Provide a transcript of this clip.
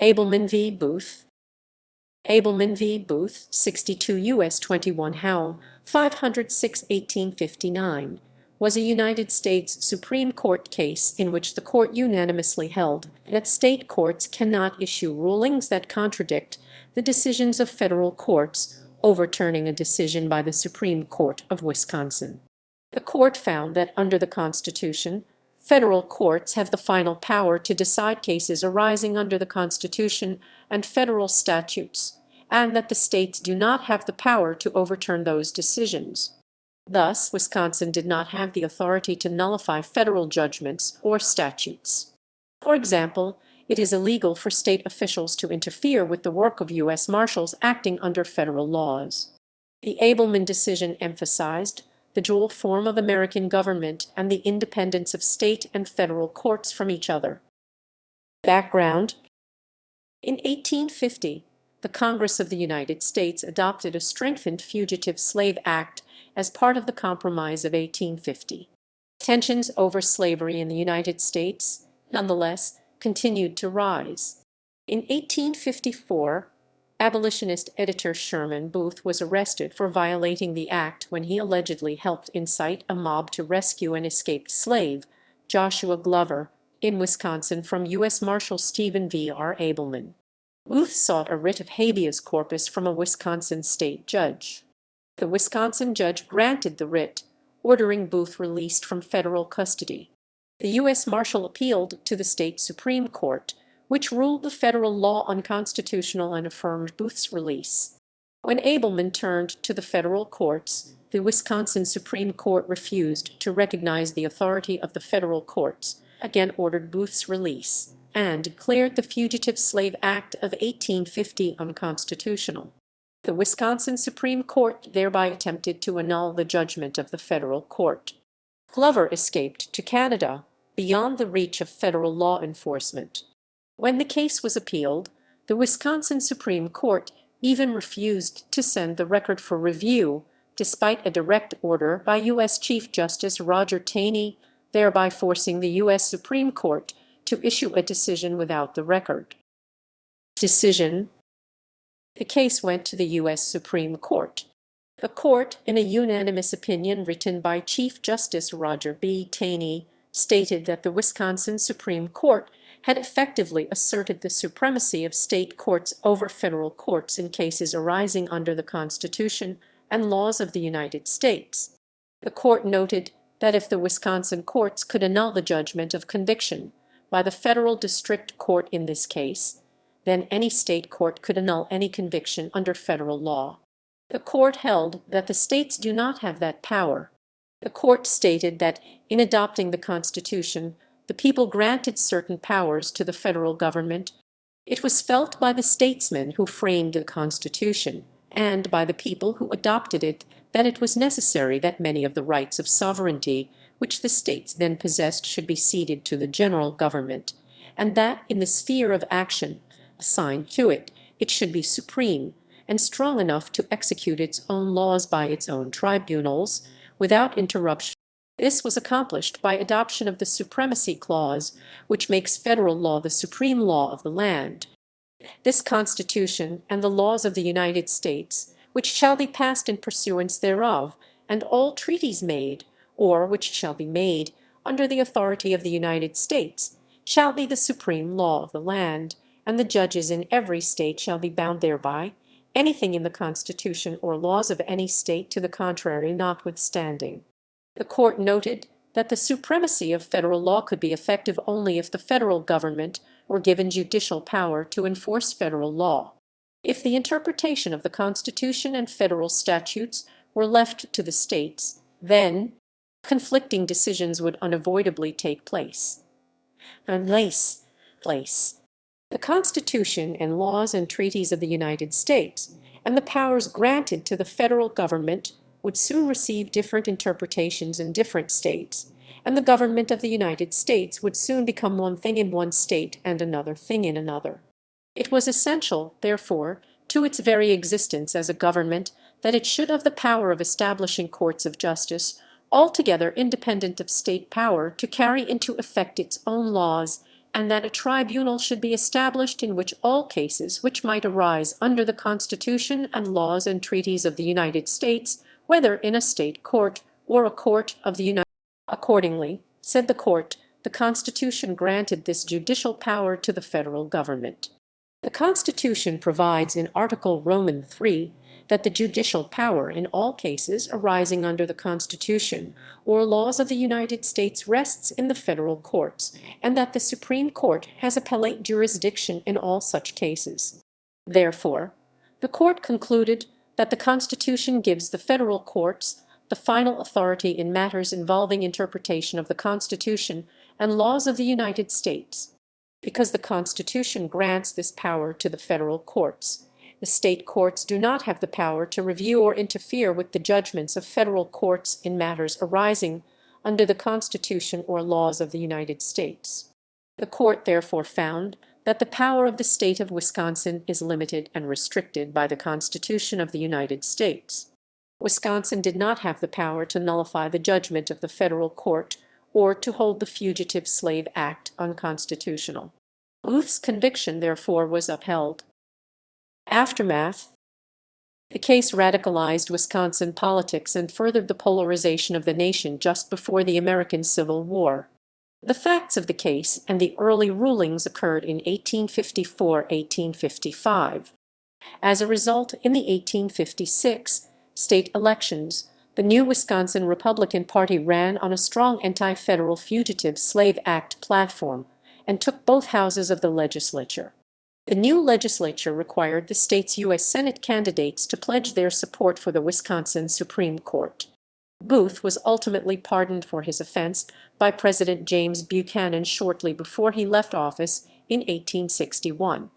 Ableman v. Booth. Ableman v. Booth, 62 U.S. 21 How. 506 1859, was a United States Supreme Court case in which the court unanimously held that state courts cannot issue rulings that contradict the decisions of federal courts, overturning a decision by the Supreme Court of Wisconsin. The court found that under the Constitution, federal courts have the final power to decide cases arising under the Constitution and federal statutes, and that the states do not have the power to overturn those decisions. Thus, Wisconsin did not have the authority to nullify federal judgments or statutes. For example, it is illegal for state officials to interfere with the work of U.S. Marshals acting under federal laws. The Ableman decision emphasized the dual form of American government and the independence of state and federal courts from each other. Background: in 1850, the Congress of the United States adopted a strengthened Fugitive Slave Act as part of the Compromise of 1850. Tensions over slavery in the United States, nonetheless, continued to rise. In 1854, abolitionist editor Sherman Booth was arrested for violating the act when he allegedly helped incite a mob to rescue an escaped slave, Joshua Glover, in Wisconsin from U.S. Marshal Stephen V. R. Ableman. Booth sought a writ of habeas corpus from a Wisconsin state judge. The Wisconsin judge granted the writ, ordering Booth released from federal custody. The U.S. Marshal appealed to the state Supreme Court, which ruled the federal law unconstitutional and affirmed Booth's release. When Ableman turned to the federal courts, the Wisconsin Supreme Court refused to recognize the authority of the federal courts, again ordered Booth's release, and declared the Fugitive Slave Act of 1850 unconstitutional. The Wisconsin Supreme Court thereby attempted to annul the judgment of the federal court. Glover escaped to Canada, beyond the reach of federal law enforcement. When the case was appealed, the Wisconsin Supreme Court even refused to send the record for review, despite a direct order by U.S. Chief Justice Roger Taney, thereby forcing the U.S. Supreme Court to issue a decision without the record. Decision: the case went to the U.S. Supreme Court. The court, in a unanimous opinion written by Chief Justice Roger B. Taney, stated that the Wisconsin Supreme Court had effectively asserted the supremacy of state courts over federal courts in cases arising under the Constitution and laws of the United States. The court noted that if the Wisconsin courts could annul the judgment of conviction by the federal district court in this case, then any state court could annul any conviction under federal law. The court held that the states do not have that power. The court stated that in adopting the Constitution, the people granted certain powers to the federal government. It was felt by the statesmen who framed the Constitution and by the people who adopted it that it was necessary that many of the rights of sovereignty which the states then possessed should be ceded to the general government, and that in the sphere of action assigned to it, it should be supreme and strong enough to execute its own laws by its own tribunals without interruption. This was accomplished by adoption of the Supremacy Clause, which makes federal law the supreme law of the land. This Constitution and the laws of the United States, which shall be passed in pursuance thereof, and all treaties made, or which shall be made, under the authority of the United States, shall be the supreme law of the land, and the judges in every state shall be bound thereby, anything in the Constitution or laws of any state to the contrary notwithstanding. The court noted that the supremacy of federal law could be effective only if the federal government were given judicial power to enforce federal law. If the interpretation of the Constitution and federal statutes were left to the states, then conflicting decisions would unavoidably take place. The Constitution and laws and treaties of the United States and the powers granted to the federal government would soon receive different interpretations in different states, and the government of the United States would soon become one thing in one state and another thing in another. It was essential, therefore, to its very existence as a government that it should have the power of establishing courts of justice altogether independent of state power to carry into effect its own laws and that a tribunal should be established in which all cases which might arise under the Constitution and laws and treaties of the United States, whether in a state court or a court of the United States. Accordingly, said the court, the Constitution granted this judicial power to the federal government. The Constitution provides in Article Roman III that the judicial power in all cases arising under the Constitution or laws of the United States rests in the federal courts, and that the Supreme Court has appellate jurisdiction in all such cases. Therefore, the court concluded that the Constitution gives the federal courts the final authority in matters involving interpretation of the Constitution and laws of the United States. Because the Constitution grants this power to the federal courts, the state courts do not have the power to review or interfere with the judgments of federal courts in matters arising under the Constitution or laws of the United States. The court therefore found that the power of the state of Wisconsin is limited and restricted by the Constitution of the United States. Wisconsin did not have the power to nullify the judgment of the federal court or to hold the Fugitive Slave Act unconstitutional. Booth's conviction, therefore, was upheld. Aftermath. The case radicalized Wisconsin politics and furthered the polarization of the nation just before the American Civil War. The facts of the case and the early rulings occurred in 1854–1855. As a result, in the 1856 state elections, the new Wisconsin Republican Party ran on a strong anti-federal Fugitive Slave Act platform and took both houses of the legislature. The new legislature required the state's U.S. Senate candidates to pledge their support for the Wisconsin Supreme Court. Booth was ultimately pardoned for his offense by President James Buchanan shortly before he left office in 1861.